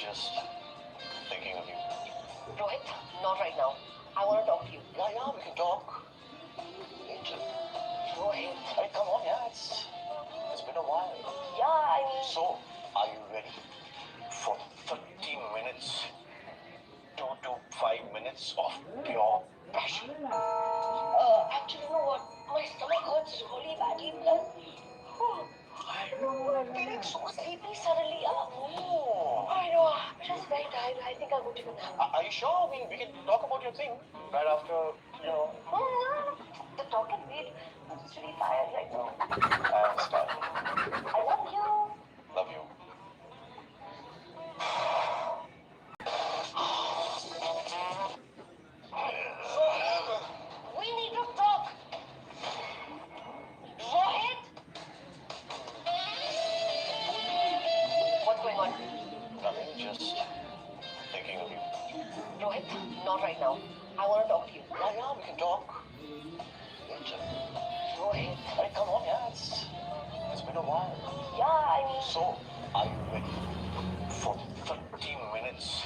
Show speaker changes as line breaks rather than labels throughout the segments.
just thinking of you.
Rohit, not right now. I want to talk to you.
Yeah, we can talk. Later.
Rohit.
Hey, come on, yeah, it's been a while.
Yeah, I mean...
So, are you ready for 30 minutes, 2 to 5 minutes of pure passion?
Actually, you know what? My stomach hurts really badly, plus...
I know, I'm feeling so
sleepy suddenly.
Oh.
I know. I'm just very tired. I think I'll go take a nap.
Are you sure? I mean, we can talk about your thing right after, you know.
The talk can wait. I'm just really tired right now.
I understand.
I love you.
Love you.
We need to talk. Rohit? What's going on?
Nothing, just thinking of you.
Rohit, not right now. I want to talk to you.
Yeah, we can talk. Later.
Rohit.
Hey, come on, yeah, it's been a while.
Yeah, I mean...
So, are you ready for 30 minutes,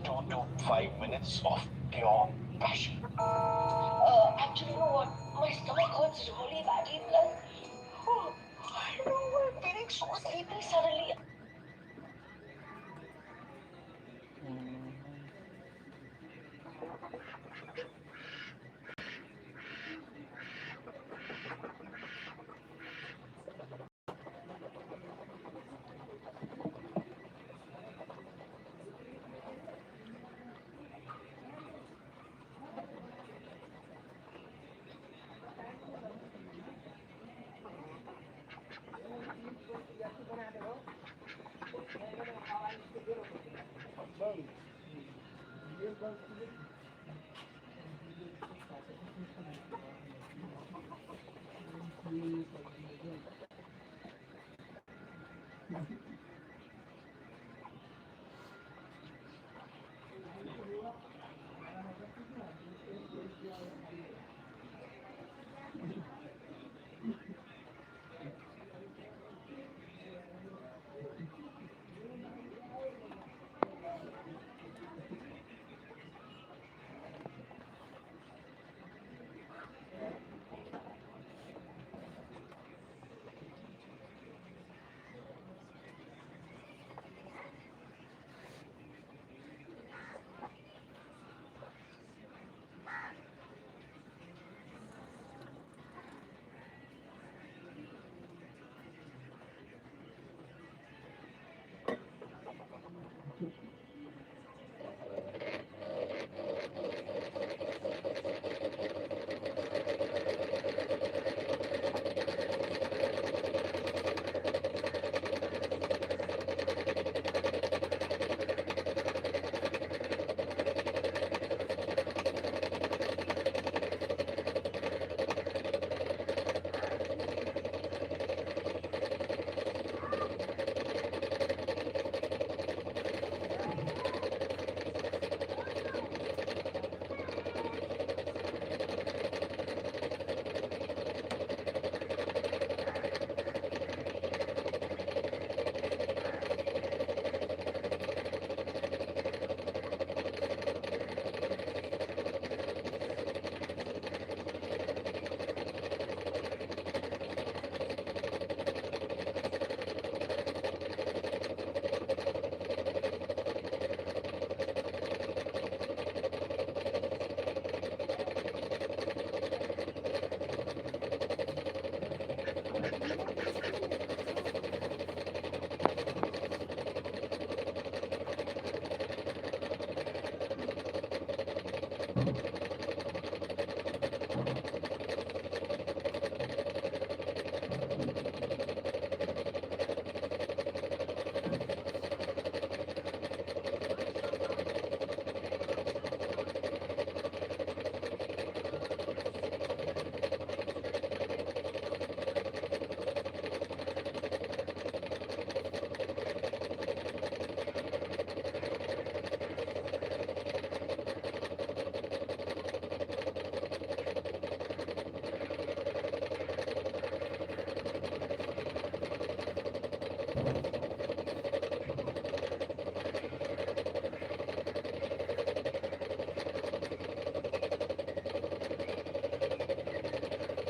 2 to 5 minutes of pure passion?
Actually, you know what? My stomach hurts really badly, plus...
I know, I'm feeling so
sleepy suddenly.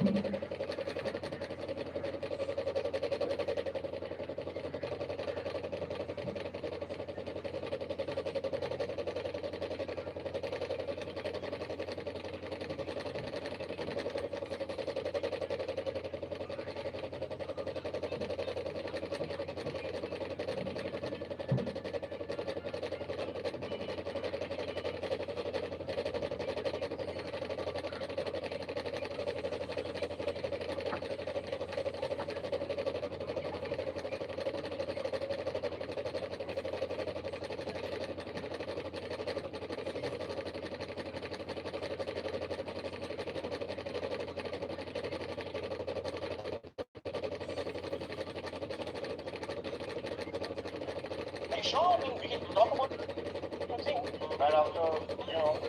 Are you sure? I mean, we can talk about the thing right after, you know.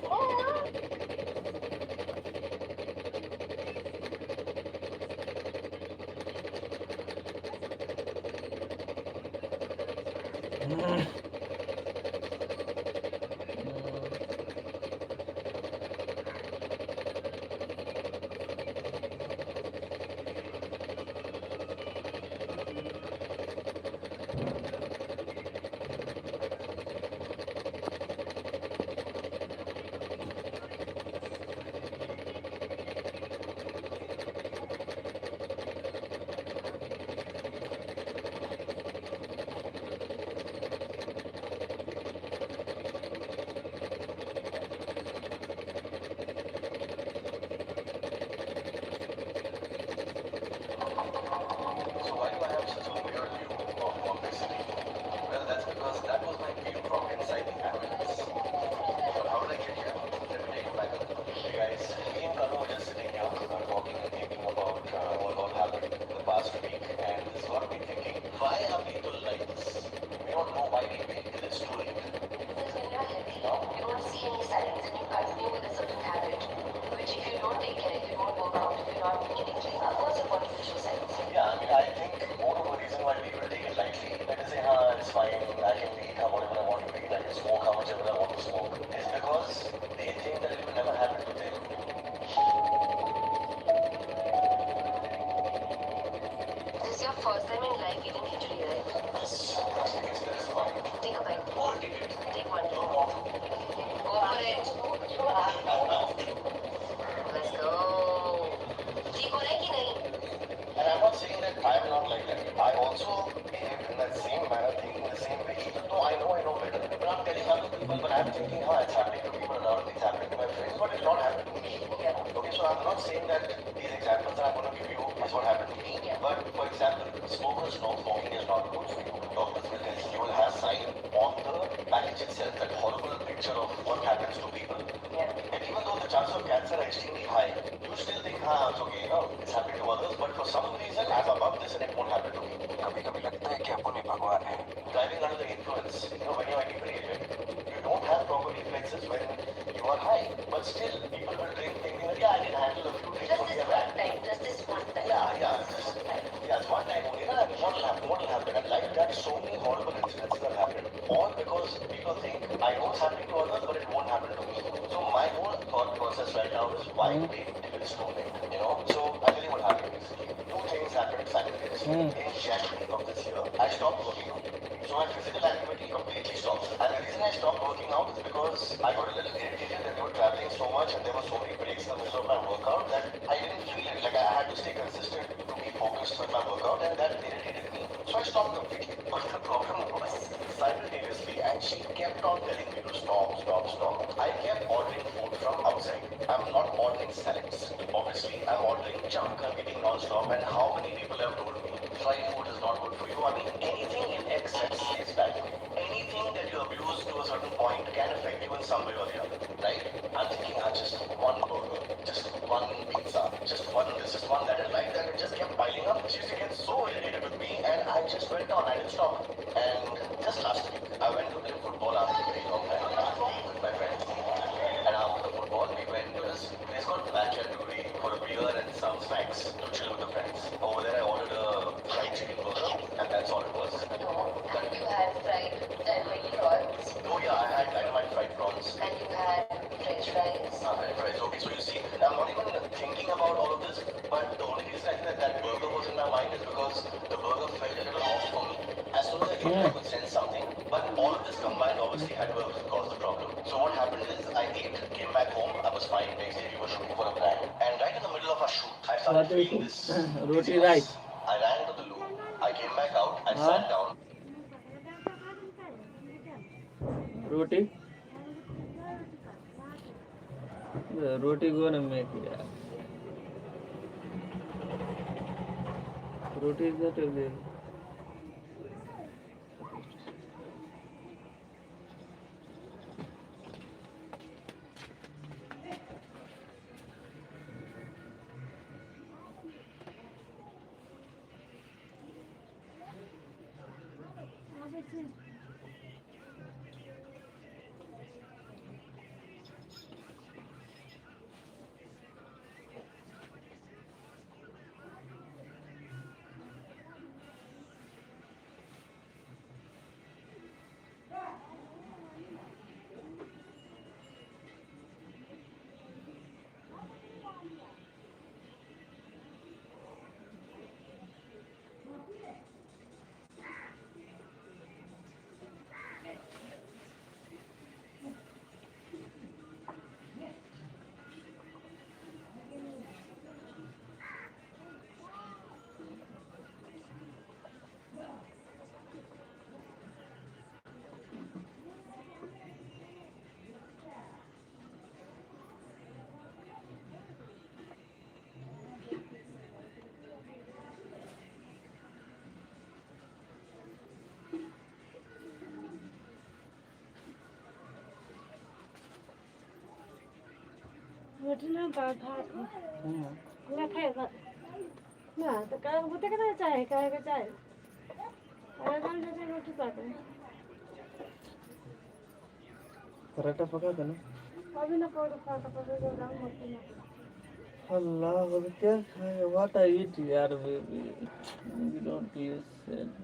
So why do I have such a weird view of Bombay City? Well, that's because that was my view from inside the ambulance. But how did I get here? Let me take you back a little. Hey guys, me and Kanu were just sitting here, talking and thinking about what happened in the past week, and this got me thinking, why are people like this? We don't know why we wait till it's too late.
Because when you're healthy, you don't see any signs and you continue with a certain habit, which if you don't take care, if you don't work out, if you're not eating clean, of course you're going to show signs.
Yeah, I mean, I think more of a reason why people take it lightly, like they say, it's fine, I can eat whatever I want to eat, I can smoke how much ever I want to smoke, is because they think that it will never happen to them.
This is your first time in life eating khichdi, right?
Yes, it's very fun.
Take a bite.
Oh, take it.
Take one.
No more.
Go for it. Let's go. ठीक हो रहा है कि नहीं?
And I'm not saying that I'm not like that. I also behave in that same manner, thinking the same way, even though I know better. But I'm telling other people, but I'm thinking, it's happening to people around me, it's happening to my friends, but it's not happening to me.
Yeah.
Okay, so I'm not saying that these examples that I'm going to give you is what happened to me.
Yeah.
But for example, smokers know smoking is not good for you. Doctors will tell you, you will have sign on the package itself, that horrible picture of what happens to people.
Yeah.
And even though the chances of cancer are extremely high, you still think, it's okay, it's happening to others, but for some reason, I'm above this and it won't happen to me. कभी-कभी लगता है कि अपन ही भगवान है. Driving under the influence, when you're inebriated, you don't have proper reflexes when you are high, but still, people will drink thinking that, I can handle a few things.
Just this one time. Just this one time.
It's one time only. What will happen? And like that, so many horrible incidents have happened. All because people think, I know it's happening to others, but it won't happen to me. So my whole thought process right now is, why wait till it's too late? So I'll tell you what happened basically. Two things happened simultaneously. In January of this year, I stopped working out. So my physical activity completely stopped. And the reason I stopped working out is because I got a little irritated that we were traveling so much and there were so many breaks in the middle of my workout that I didn't feel it. Like I had to stay consistent to be focused with my workout, and that irritated me. So I stopped completely. But the problem was simultaneously, and she kept on telling me to stop. I kept ordering food from outside. I'm not ordering salads. Obviously, I'm ordering junk. I'm eating non-stop. And how many people have told me fried food is not good for you? I mean, anything in excess is bad for you. Anything that you abuse to a certain point can affect you in some way or the other, right? I'm thinking, just one burger, just one pizza, just one this, just one that, and like that, it just kept piling up. She used to get so irritated with me, and I just went on. I didn't stop. And just last week, I went to play football after a very long time with my friends. And after the football, we went to this place called Backyard Brewery for a beer and some snacks to chill with the friends. Over there, I ordered a fried chicken burger, and that's all it was.
And you had fried dynamite prawns.
Oh yeah, I had dynamite fried prawns.
And you had french fries.
French fries. Okay, so you see, I'm not even thinking about all of this, but think I could sense something, but all of this combined obviously had to have caused the problem. So what happened is I ate, came back home, I was fine. Next day we were shooting for a brand, and right in the middle of our shoot, I started feeling this
Roti
dizziness.
rice.
I ran to the loo. I came back out. I sat down.
Roti? The roti gonna make it. Roti is that available?
रोटी ना भात ना खाए ना तो क्या वो तो क्या चाहे क्या का चाहे अरे हम जैसे रोटी पाते हैं
पराठा पका था ना?
अभी ना पौड़ो खाता पौड़ो जो दाम होती है
Allah, what क्या खाए? What I eat, यार baby. You don't listen.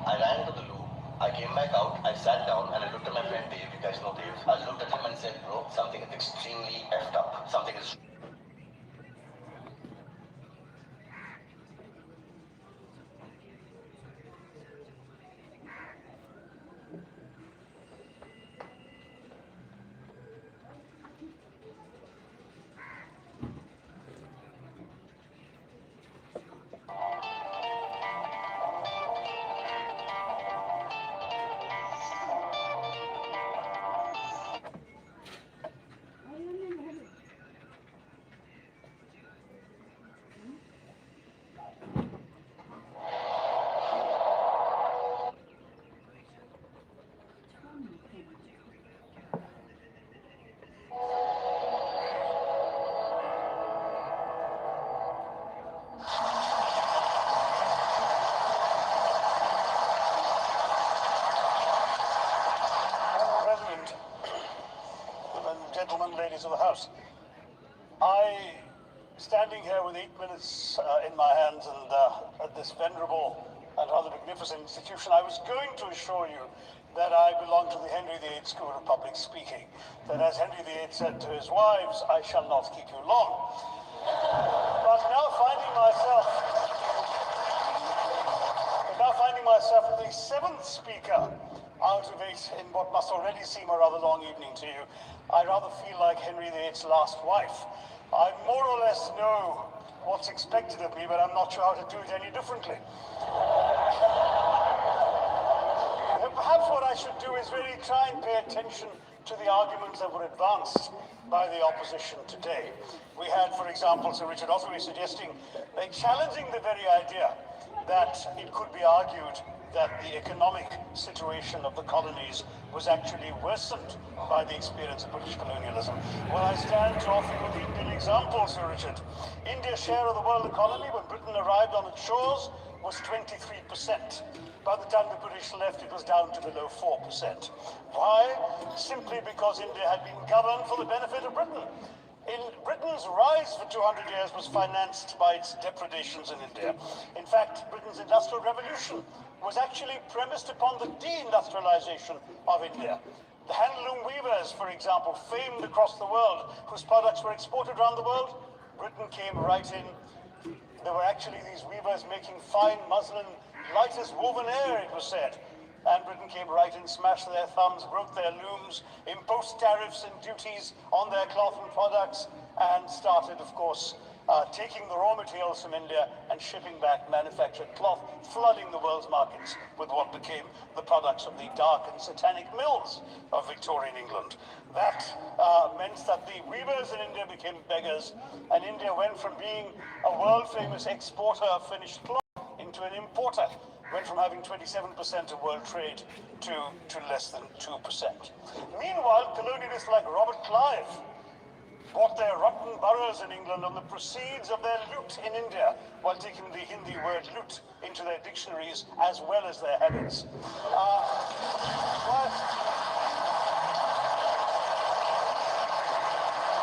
I ran to the loo. I came back out. I sat down and I looked at my friend Dave. You guys know Dave. I looked at him and said, "Bro, something is extremely effed up. Something is."
Gentlemen, ladies of the House, standing here with 8 minutes in my hands and at this venerable and rather magnificent institution, I was going to assure you that I belong to the Henry VIII School of Public Speaking, that as Henry VIII said to his wives, I shall not keep you long. But now finding myself the 7th speaker out of 8 in what must already seem a rather long evening to you, I rather feel like Henry VIII's last wife. I more or less know what's expected of me, but I'm not sure how to do it any differently. Perhaps what I should do is really try and pay attention to the arguments that were advanced by the opposition today. We had, for example, Sir Richard Ottery suggesting, challenging the very idea that it could be argued that the economic situation of the colonies was actually worsened by the experience of British colonialism. Well, I stand to offer you the Indian example, Sir Richard. India's share of the world economy when Britain arrived on its shores was 23%. By the time the British left, it was down to below 4%. Why? Simply because India had been governed for the benefit of Britain. Britain's rise for 200 years was financed by its depredations in India. In fact, Britain's Industrial Revolution was actually premised upon the deindustrialization of India. The handloom weavers, for example, famed across the world, whose products were exported around the world, Britain came right in. There were actually these weavers making fine muslin, light as woven air, it was said. And Britain came right in, smashed their thumbs, broke their looms, imposed tariffs and duties on their cloth and products, and started, of course, taking the raw materials from India and shipping back manufactured cloth, flooding the world's markets with what became the products of the dark and satanic mills of Victorian England. That meant that the weavers in India became beggars, and India went from being a world-famous exporter of finished cloth into an importer. Went from having 27% of world trade to less than 2%. Meanwhile, colonialists like Robert Clive bought their rotten boroughs in England on the proceeds of their loot in India, while taking the Hindi word loot into their dictionaries as well as their habits.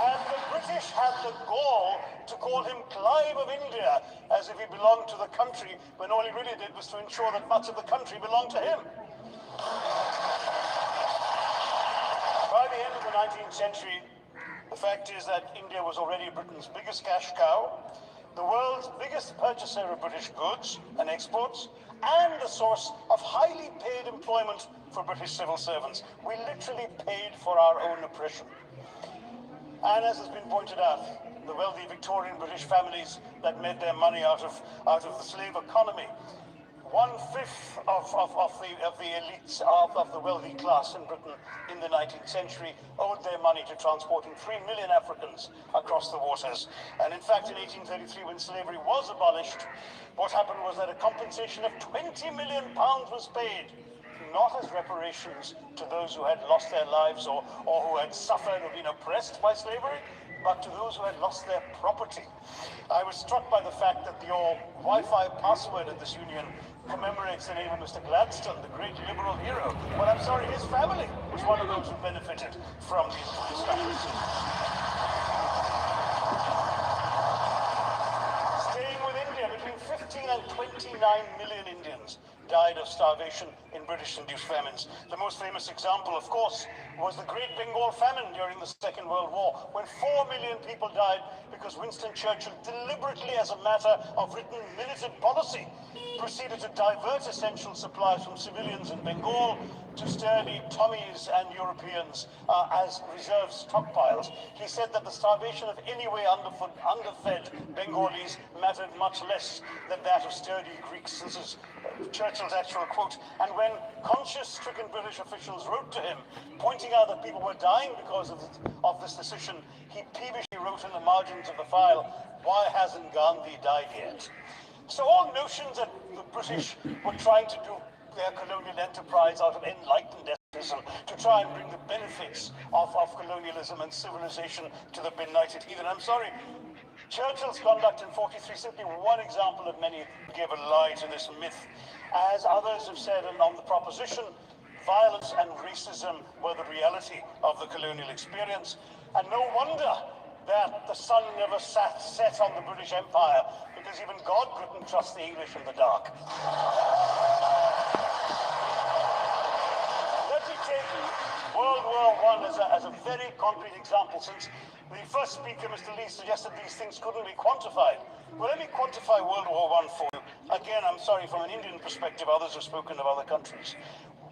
And the British had the gall to call him Clive of India, as if he belonged to the country, when all he really did was to ensure that much of the country belonged to him. By the end of the 19th century, the fact is that India was already Britain's biggest cash cow, the world's biggest purchaser of British goods and exports, and the source of highly paid employment for British civil servants. We literally paid for our own oppression. And as has been pointed out, the wealthy Victorian British families that made their money out of the slave economy, 1/5 of the elites of the wealthy class in Britain in the 19th century owed their money to transporting 3 million Africans across the waters. And in fact, in 1833, when slavery was abolished, what happened was that a compensation of £20 million was paid, not as reparations to those who had lost their lives or who had suffered or been oppressed by slavery, but to those who had lost their property. I was struck by the fact that your Wi-Fi password at this union commemorates the name of Mr. Gladstone, the great liberal hero. Well, I'm sorry, his family was one of those who benefited from the establishment. Staying with India, between 15 and 29 million Indians died of starvation in British-induced famines. The most famous example, of course, was the Great Bengal Famine during the Second World War, when 4 million people died because Winston Churchill, deliberately as a matter of written militant policy, proceeded to divert essential supplies from civilians in Bengal to sturdy Tommies and Europeans as reserve stockpiles. He said that the starvation of anyway underfed Bengalis mattered much less than that of sturdy Greeks. This is Churchill's actual quote. And when conscience-stricken British officials wrote to him, pointing out that people were dying because of this decision, he peevishly wrote in the margins of the file, "Why hasn't Gandhi died yet?" So all notions that the British were trying to do their colonial enterprise out of enlightened despotism to try and bring the benefits of colonialism and civilization to the benighted heathen. I'm sorry, Churchill's conduct in 43, simply one example of many, gave a lie to this myth. As others have said on the proposition, violence and racism were the reality of the colonial experience. And no wonder that the sun never set on the British Empire, because even God couldn't trust the English in the dark. Let me take World War I as a very concrete example, since the first speaker, Mr. Lee, suggested these things couldn't be quantified. Well, let me quantify World War I for you. Again, I'm sorry, from an Indian perspective, others have spoken of other countries.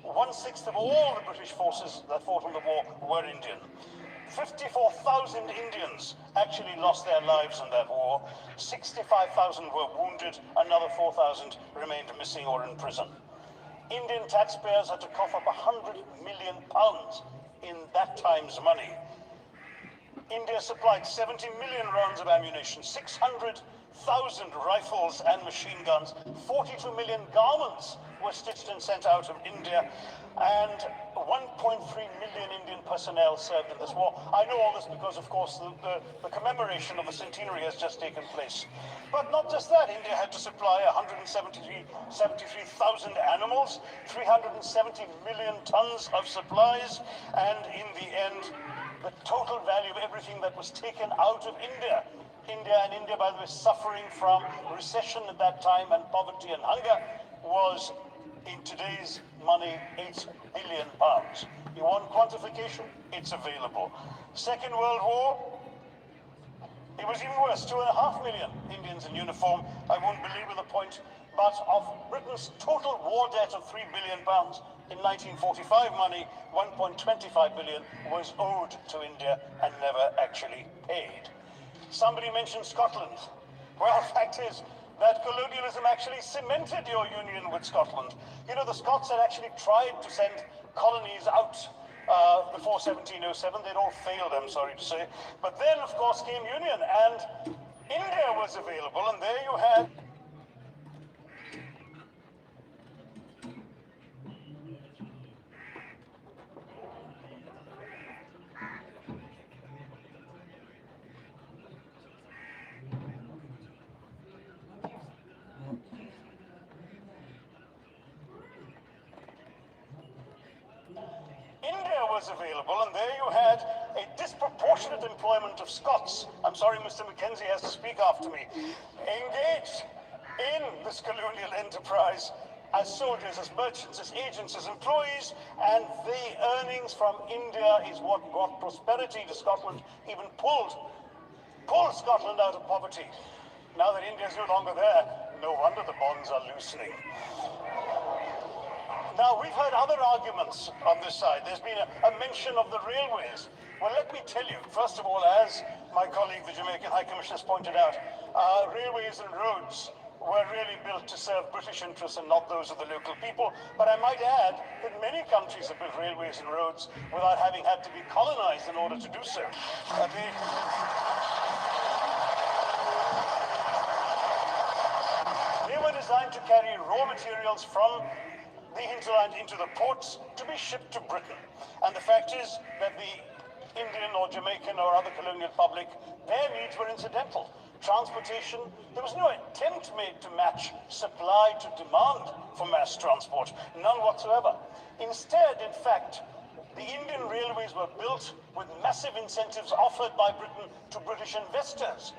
1/6 of all the British forces that fought in the war were Indian. 54,000 Indians actually lost their lives in that war. 65,000 were wounded. Another 4,000 remained missing or in prison. Indian taxpayers had to cough up £100 million in that time's money. India supplied 70 million rounds of ammunition, 600 rifles and machine guns. 42 million garments were stitched and sent out of India, and 1.3 million Indian personnel served in this war. I know all this because, of course, the commemoration of the centenary has just taken place. But not just that, India had to supply 173,000 animals, 370 million tons of supplies, and in the end, the total value of everything that was taken out of India, India, by the way, suffering from recession at that time and poverty and hunger, was, in today's money, 8 billion pounds. You want quantification? It's available. Second World War, it was even worse, 2.5 million Indians in uniform. I won't belabor the point, but of Britain's total war debt of 3 billion pounds, in 1945 money, 1.25 billion was owed to India and never actually paid. Somebody mentioned Scotland. Well, the fact is that colonialism actually cemented your union with Scotland. You know, the Scots had actually tried to send colonies out before 1707. They'd all failed, I'm sorry to say. But then, of course, came union, and India was available, and there you had... available, and there you had a disproportionate employment of Scots. I'm sorry, Mr. Mackenzie has to speak after me. Engaged in this colonial enterprise as soldiers, as merchants, as agents, as employees, and the earnings from India is what brought prosperity to Scotland, even pulled Scotland out of poverty. Now that India is no longer there, no wonder the bonds are loosening. Now, we've heard other arguments on this side. There's been a mention of the railways. Well, let me tell you, first of all, as my colleague, the Jamaican High Commissioner, has pointed out, railways and roads were really built to serve British interests and not those of the local people. But I might add that many countries have built railways and roads without having had to be colonized in order to do so. They were designed to carry raw materials from the hinterland into the ports to be shipped to Britain. And the fact is that the Indian or Jamaican or other colonial public, their needs were incidental. Transportation, there was no attempt made to match supply to demand for mass transport, none whatsoever. Instead, in fact, the Indian railways were built with massive incentives offered by Britain to British investors,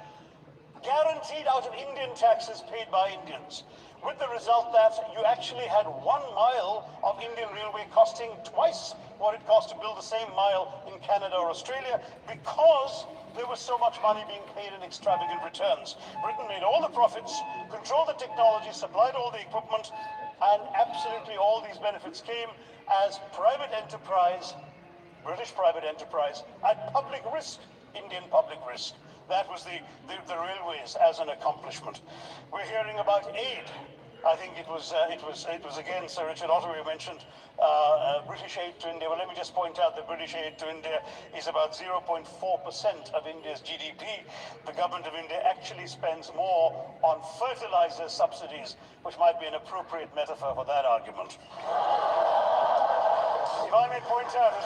guaranteed out of Indian taxes paid by Indians, with the result that you actually had 1 mile of Indian railway costing twice what it cost to build the same mile in Canada or Australia, because there was so much money being paid in extravagant returns. Britain made all the profits, controlled the technology, supplied all the equipment, and absolutely all these benefits came as private enterprise, British private enterprise, at public risk, Indian public risk. That was the railways as an accomplishment. We're hearing about aid. I think it was again Sir Richard Ottery who mentioned British aid to India. Well, let me just point out that British aid to India is about 0.4% of India's GDP. The government of India actually spends more on fertilizer subsidies, which might be an appropriate metaphor for that argument. If I may point out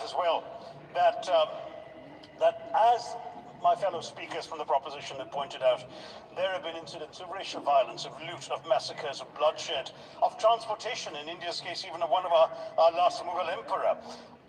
as well, that as my fellow speakers from the proposition have pointed out, there have been incidents of racial violence, of loot, of massacres, of bloodshed, of transportation, in India's case, even of one of our last Mughal emperor.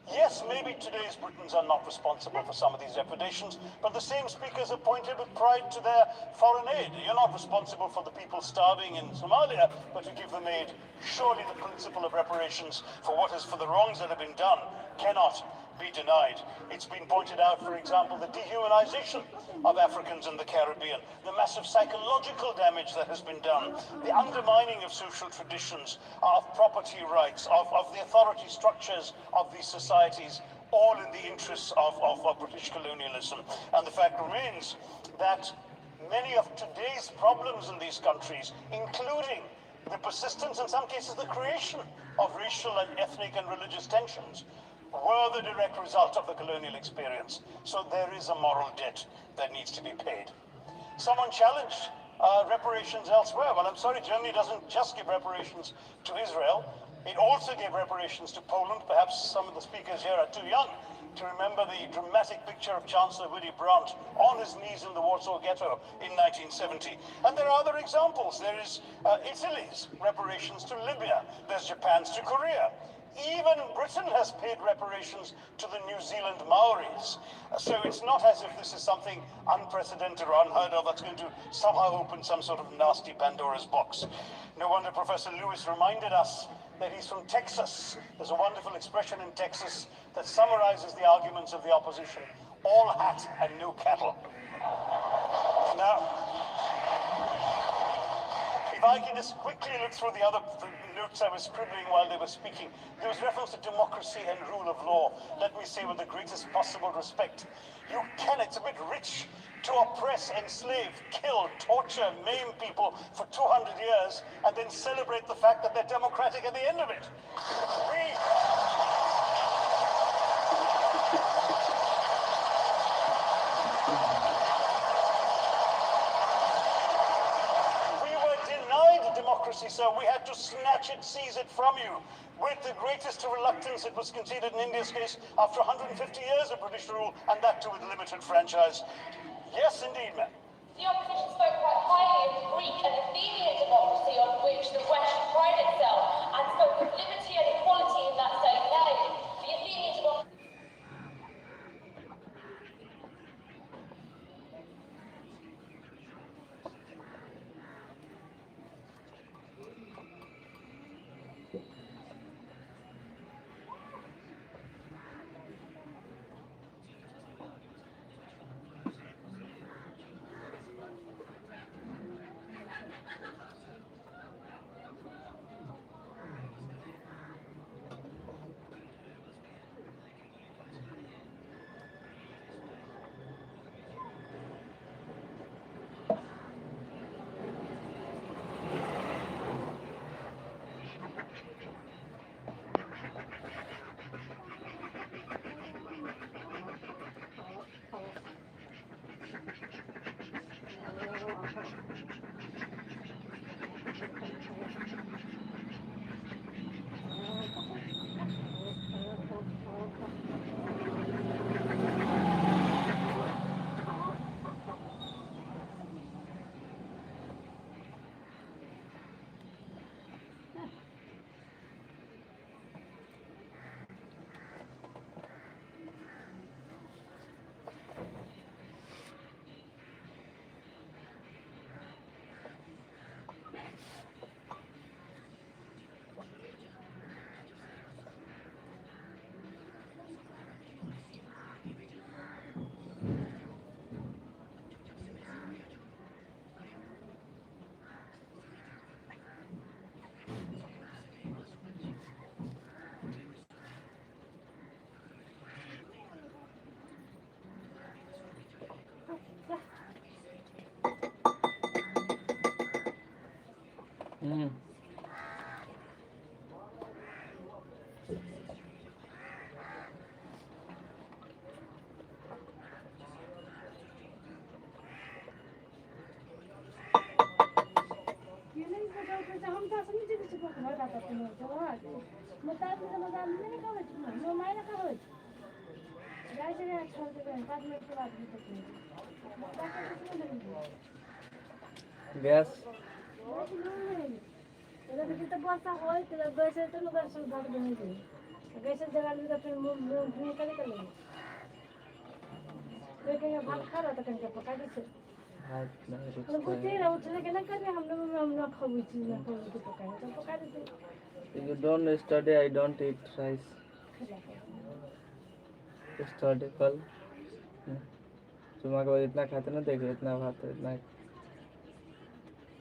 Yes, maybe today's Britons are not responsible for some of these depredations, but the same speakers have pointed with pride to their foreign aid. You're not responsible for the people starving in Somalia, but you give them aid. Surely the principle of reparations for the wrongs that have been done cannot be denied. It's been pointed out, for example, the dehumanization of Africans in the Caribbean, the massive psychological damage that has been done, the undermining of social traditions, of property rights, of the authority structures of these societies, all in the interests of British colonialism. And the fact remains that many of today's problems in these countries, including the persistence, in some cases the creation, of racial and ethnic and religious tensions, were the direct result of the colonial experience. So there is a moral debt that needs to be paid. Someone challenged reparations elsewhere. Well, I'm sorry, Germany doesn't just give reparations to Israel. It also gave reparations to Poland. Perhaps some of the speakers here are too young to remember the dramatic picture of Chancellor Willy Brandt on his knees in the Warsaw Ghetto in 1970. And there are other examples. There is Italy's reparations to Libya. There's Japan's to Korea. Even Britain has paid reparations to the New Zealand Maoris. So it's not as if this is something unprecedented or unheard of that's going to somehow open some sort of nasty Pandora's box. No wonder Professor Lewis reminded us that he's from Texas. There's a wonderful expression in Texas that summarizes the arguments of the opposition: all hat and no cattle. Now, if I can just quickly look through the other notes I was scribbling while they were speaking, there was reference to democracy and rule of law. Let me say with the greatest possible respect, you can, it's a bit rich to oppress, enslave, kill, torture, maim people for 200 years and then celebrate the fact that they're democratic at the end of it. We were denied democracy, so we had to snatch it, seize it from you. With the greatest reluctance, it was conceded in India's case after 150 years of British rule, and that too with limited franchise. Yes, indeed, ma'am.
The opposition spoke quite highly of Greek and Athenian democracy on which the West should pride itself, and spoke of liberty and equality in that same name. The Athenian democracy.
Gas.
तिथं बसा होय तिला गैसाचं ना दर्शन घाट बनायचं गैसाचं जगाला तिथं फिर मुंह कधी करले तो कहीं भात खा रहा था कहीं पका दिसे तो कुछ ही रहो चले के ना करने हम ना खाऊ चीज ना खाऊ तो पका देते
You don't study, I don't eat rice. Study कल तुम्हारे को इतना खाते ना देखे इतना भात इतना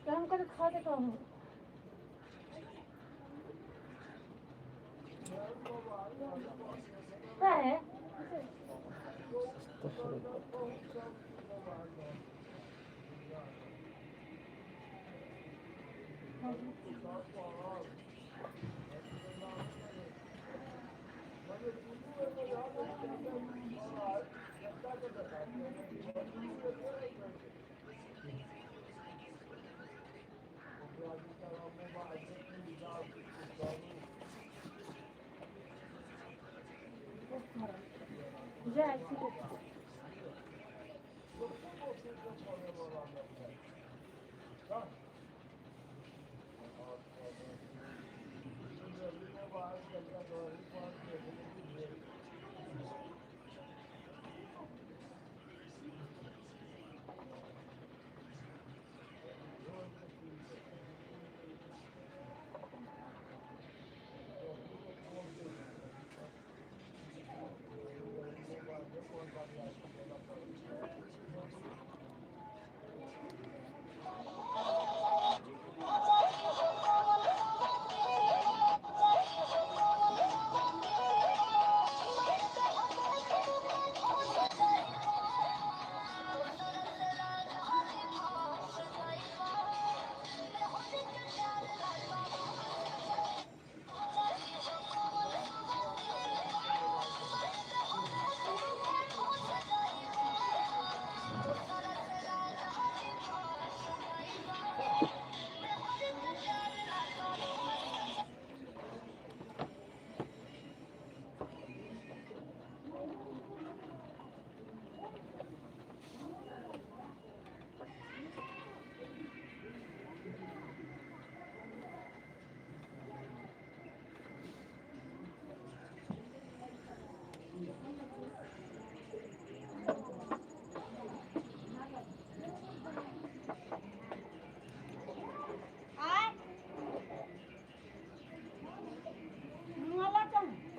काम कर खाते तो हम क्या है Güzel, sıkı. Ai, não é lá tão.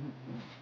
Mm-mm.